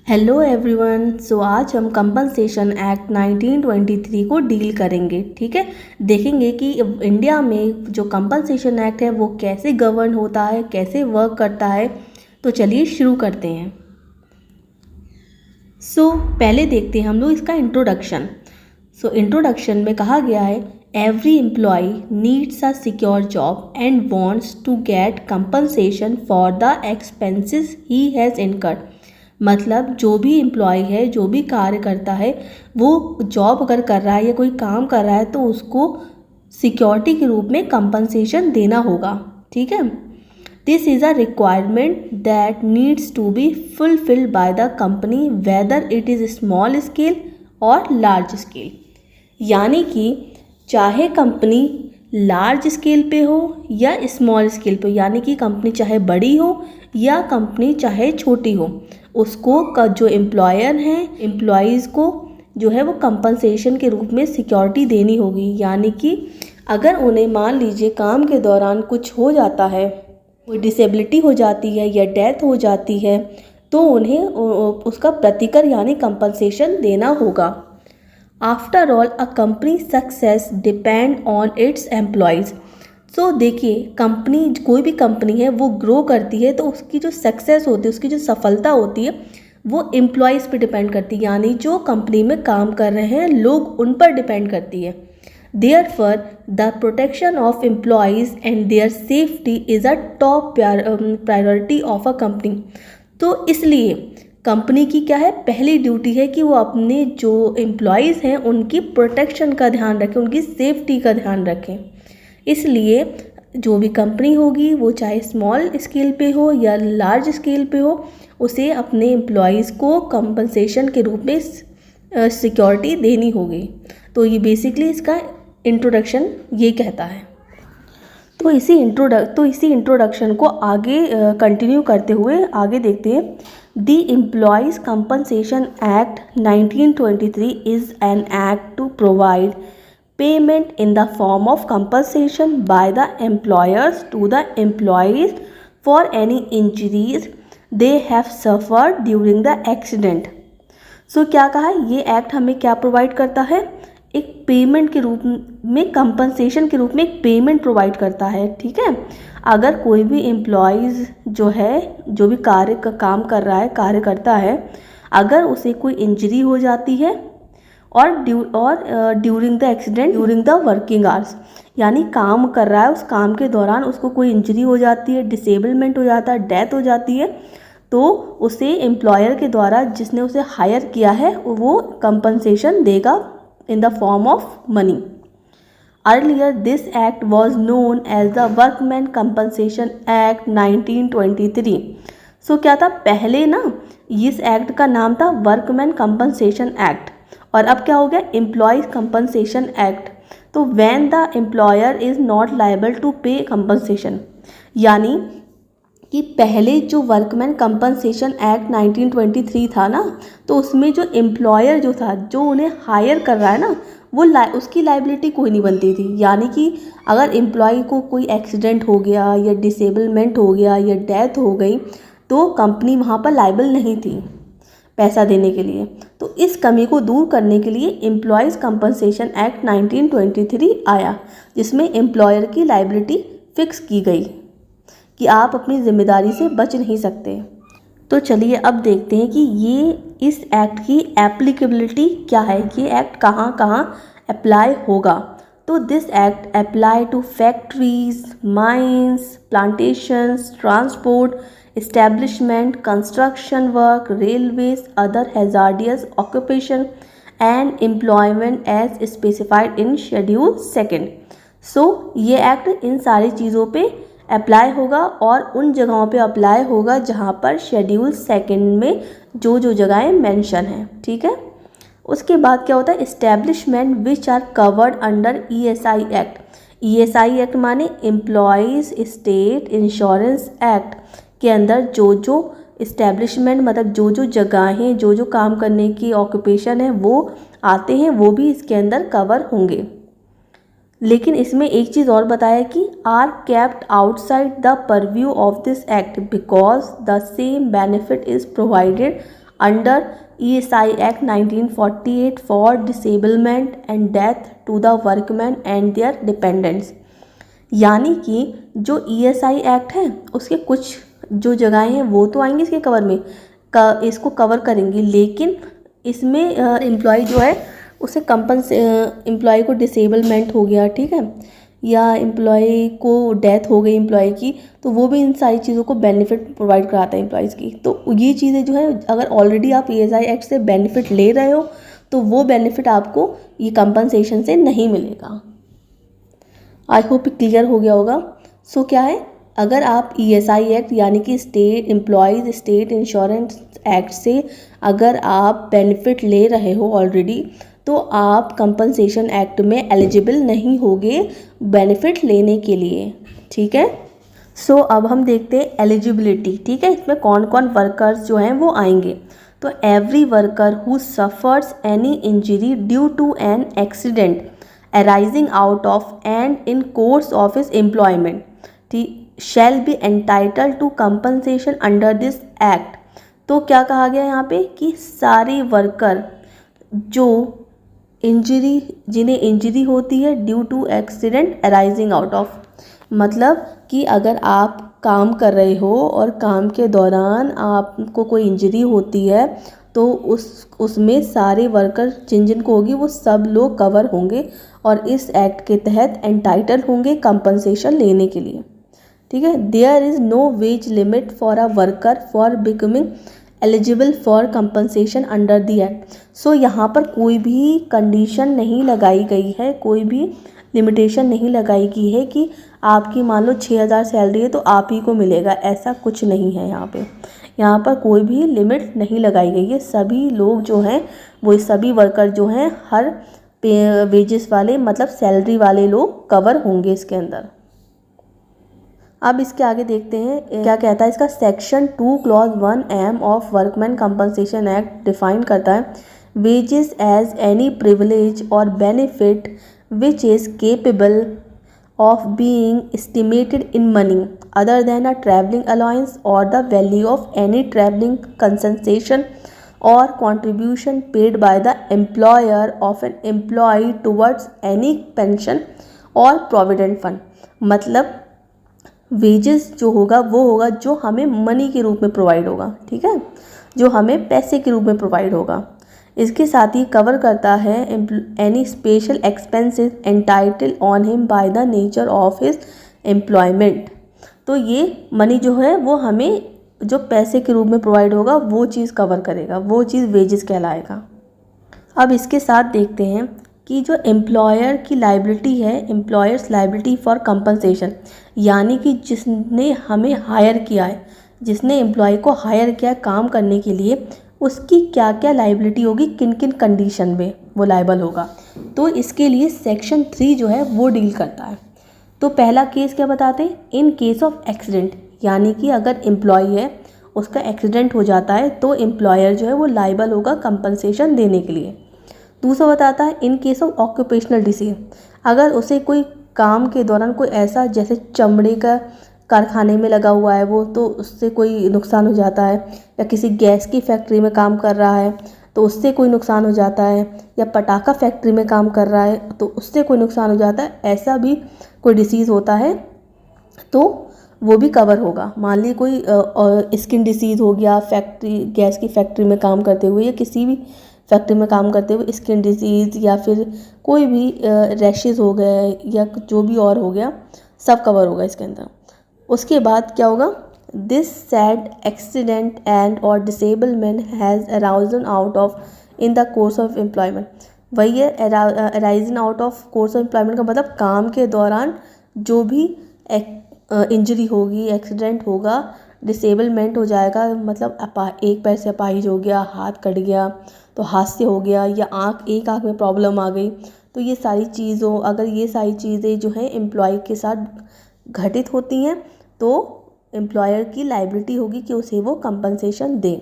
Hello everyone. सो आज हम compensation act 1923 को डील करेंगे। ठीक है, देखेंगे कि इंडिया में जो कंपनसेशन एक्ट है वो कैसे गवर्न होता है, कैसे वर्क करता है। तो चलिए शुरू करते हैं। पहले देखते हैं हम लोग इसका इंट्रोडक्शन। इंट्रोडक्शन में कहा गया है, every employee needs a secure job and wants to get compensation for the expenses he has incurred. मतलब जो भी एम्प्लॉय है, जो भी कार्य करता है, वो जॉब अगर कर रहा है या कोई काम कर रहा है तो उसको सिक्योरिटी के रूप में कंपनसेशन देना होगा। ठीक है, this is a requirement that needs to be fulfilled by the company whether it is small scale और लार्ज स्केल। यानी कि चाहे कंपनी लार्ज स्केल पे हो या स्मॉल स्केल पे, यानी कि कंपनी चाहे बड़ी हो या कंपनी चाहे छोटी हो, उसको का जो एम्प्लॉयर हैं, एम्प्लॉयज़ को जो है वो कंपनसेशन के रूप में सिक्योरिटी देनी होगी। यानी कि अगर उन्हें मान लीजिए काम के दौरान कुछ हो जाता है, कोई डिसेबिलिटी हो जाती है या डेथ हो जाती है, तो उन्हें उसका प्रतिकर यानी कंपनसेशन देना होगा। After all a company success depend on it's employees. देखिए, कंपनी, कोई भी कंपनी है वो ग्रो करती है तो उसकी जो सक्सेस होती है, उसकी जो सफलता होती है, वो एम्प्लॉयज़ पे डिपेंड करती है। यानी जो कंपनी में काम कर रहे हैं लोग, उन पर डिपेंड करती है। Therefore, the protection of employees and their safety is a top priority of a company। तो इसलिए कंपनी की क्या है, पहली ड्यूटी है कि वो अपने जो एम्प्लॉयज़ हैं उनकी प्रोटेक्शन का ध्यान रखें, उनकी सेफ्टी का ध्यान रखें। इसलिए जो भी कंपनी होगी, वो चाहे स्मॉल स्केल पे हो या लार्ज स्केल पे हो, उसे अपने एम्प्लॉयज़ को कंपनसेशन के रूप में सिक्योरिटी देनी होगी। तो ये बेसिकली इसका इंट्रोडक्शन ये कहता है। तो इसी इंट्रोडक्शन को आगे कंटिन्यू करते हुए आगे देखते हैं। The employees compensation act 1923 is an act to provide payment in the form of compensation by the employers to the employees for any injuries they have suffered during the accident। क्या कहा है, ये act हमें क्या provide करता है, एक payment के रूप में, कंपनसेशन के रूप में एक पेमेंट प्रोवाइड करता है। ठीक है, अगर कोई भी एम्प्लॉयज़ जो है, जो भी काम कर रहा है, कार्य करता है, अगर उसे कोई इंजरी हो जाती है और during the accident, during the working hours, यानी काम कर रहा है, उस काम के दौरान उसको कोई इंजरी हो जाती है, डिसेबलमेंट हो जाता है, डेथ हो जाती है, तो उसे एम्प्लॉयर के द्वारा, जिसने उसे हायर किया है, वो कंपनसेशन देगा in the form of money. Earlier this act was known as the workman compensation act 1923। क्या था, पहले ना इस एक्ट का नाम था वर्कमैन कंपनसेशन एक्ट, और अब क्या हो गया, एम्प्लॉयज़ कंपनसेशन एक्ट। तो when the employer is not liable to pay compensation, यानी कि पहले जो वर्कमैन कंपनसेशन एक्ट 1923 था ना, तो उसमें जो एम्प्लॉयर जो था, जो उन्हें हायर कर रहा है ना, वो उसकी लाइबिलिटी कोई नहीं बनती थी। यानी कि अगर एम्प्लॉय को कोई एक्सीडेंट हो गया या डिसेबलमेंट हो गया या डेथ हो गई, तो कंपनी वहाँ पर लायबल नहीं थी पैसा देने के लिए। तो इस कमी को दूर करने के लिए एम्प्लॉयज़ कंपनसेशन एक्ट 1923 आया, जिसमें एम्प्लॉयर की लायबिलिटी फिक्स की गई कि आप अपनी जिम्मेदारी से बच नहीं सकते। तो चलिए अब देखते हैं कि ये इस एक्ट की एप्लीकेबिलिटी क्या है, कि एक्ट कहाँ कहाँ अप्लाई होगा। तो this act apply to factories, mines, plantations, transport establishment, construction work, railways, other hazardous occupation and employment as specified in schedule 2। ये एक्ट इन सारी चीज़ों पे अप्लाई होगा और उन जगहों पे अप्लाई होगा जहाँ पर शेड्यूल 2 में जो जो जगहें मेंशन हैं। ठीक है, उसके बाद क्या होता है, establishment which are covered under ESI act. ESI act माने एम्प्लॉयज़ स्टेट इंश्योरेंस एक्ट के अंदर जो जो इस्टेब्लिशमेंट, मतलब जो जो जगहें, जो जो काम करने की ऑक्यूपेशन है वो आते हैं, वो भी इसके अंदर कवर होंगे। लेकिन इसमें एक चीज़ और बताया कि are kept outside the purview of this act because the same benefit is provided under ESI act 1948 for disablement and death to the workman and their dependents. यानी कि जो ESI एक्ट है उसके कुछ जो जगहें हैं वो तो आएंगी इसके कवर में, इसको कवर करेंगी, लेकिन इसमें एम्प्लॉय जो है उसे एम्प्लॉय को डिसेबलमेंट हो गया, ठीक है, या एम्प्लॉय को डेथ हो गई एम्प्लॉय की, तो वो भी इन सारी चीज़ों को बेनिफिट प्रोवाइड कराता है एम्प्लॉयज़ की। तो ये चीज़ें जो है अगर ऑलरेडी आप ESI एक्ट से बेनिफिट ले रहे हो तो वो बेनिफिट आपको ये कंपनसेशन से नहीं मिलेगा। आई होप क्लियर हो गया होगा। सो क्या है, अगर आप ESI एक्ट यानी कि state employees state insurance act से अगर आप बेनिफिट ले रहे हो ऑलरेडी, तो आप कंपनसेशन एक्ट में एलिजिबल नहीं होगे बेनिफिट लेने के लिए, ठीक है। सो अब हम देखते हैं एलिजिबिलिटी, ठीक है, इसमें कौन कौन वर्कर्स जो हैं वो आएंगे। तो every worker who suffers any injury due to an accident arising out of and in course of his employment shall be entitled to compensation under this act। तो क्या कहा गया यहाँ पे कि सारे वर्कर जो जिन्हें इंजरी होती है due to accident arising out of, मतलब कि अगर आप काम कर रहे हो और काम के दौरान आपको कोई इंजरी होती है तो उसमें सारे वर्कर जिन को होगी वो सब लोग कवर होंगे और इस एक्ट के तहत एंटाइटल होंगे कंपनसेशन लेने के लिए, ठीक है। There is no wage limit for a worker for becoming eligible for compensation under the act. So यहाँ पर कोई भी कंडीशन नहीं लगाई गई है, कोई भी लिमिटेशन नहीं लगाई गई है कि आपकी मान लो 6,000 सैलरी है तो आप ही को मिलेगा, ऐसा कुछ नहीं है। यहाँ पर कोई भी लिमिट नहीं लगाई गई है। सभी लोग जो हैं वो सभी वर्कर जो हैं हर वेजेस वाले मतलब सैलरी वाले लोग कवर होंगे इसके अंदर। अब इसके आगे देखते हैं क्या कहता है इसका section 2 clause 1M of workman compensation act define करता है वेजेस एज एनी प्रिविलेज और benefit which is capable of being estimated in money other than a travelling allowance or the value of any travelling compensation or contribution paid by the employer of an employee towards any pension or provident fund। मतलब wages जो होगा वो होगा जो हमें money के रूप में प्रोवाइड होगा, ठीक है, जो हमें पैसे के रूप में प्रोवाइड होगा। इसके साथ ही कवर करता है any special expenses entitle on him by the nature of his employment. तो ये मनी जो है वो हमें जो पैसे के रूप में प्रोवाइड होगा वो चीज़ कवर करेगा, वो चीज़ वेजेस कहलाएगा। अब इसके साथ देखते हैं कि जो एम्प्लॉयर की लाइबिलिटी है, एम्प्लॉयर्स लाइबिलिटी फॉर कंपनसेशन, यानी कि जिसने हमें हायर किया है, जिसने एम्प्लॉय को हायर किया है काम करने के लिए, उसकी क्या क्या लाइबिलिटी होगी, किन किन कंडीशन में वो लाइबल होगा। तो इसके लिए सेक्शन 3 जो है वो डील करता है। तो पहला केस क्या बताते हैं, इन केस ऑफ एक्सीडेंट, यानी कि अगर एम्प्लॉय है उसका एक्सीडेंट हो जाता है तो एम्प्लॉयर जो है वो लाइबल होगा कंपनसेशन देने के लिए। दूसरा बताता है in case of occupational disease, अगर उसे कोई काम के दौरान कोई ऐसा जैसे चमड़े का कारखाने में लगा हुआ है वो, तो उससे कोई नुकसान हो जाता है, या किसी गैस की फैक्ट्री में काम कर रहा है तो उससे कोई नुकसान हो जाता है, या पटाखा फैक्ट्री में काम कर रहा है तो उससे कोई नुकसान हो जाता है, ऐसा भी कोई डिसीज़ होता है तो वो भी कवर होगा। मान लीजिए कोई स्किन डिसीज़ हो गया फैक्ट्री, गैस की फैक्ट्री में काम करते हुए या किसी भी फैक्ट्री में काम करते हुए स्किन डिसीज़ या फिर कोई भी रैशेज़ हो गए या जो भी और हो गया, सब कवर होगा इसके अंदर। उसके बाद क्या होगा, दिस सैड एक्सीडेंट एंड और disablement has arisen out of in the course of employment. वही है arisen out of course of employment का मतलब काम के दौरान जो भी इंजरी होगी, एक्सीडेंट होगा, डिसेबलमेंट हो जाएगा, मतलब एक पैर से अपाहिज हो गया, हाथ कट गया तो हाथ से हो गया, या एक आँख में प्रॉब्लम आ गई, तो ये सारी चीज़ों अगर ये सारी चीज़ें जो हैं एम्प्लॉय के साथ घटित होती हैं तो एम्प्लॉयर की लायबिलिटी होगी कि उसे वो कंपनसेशन दें।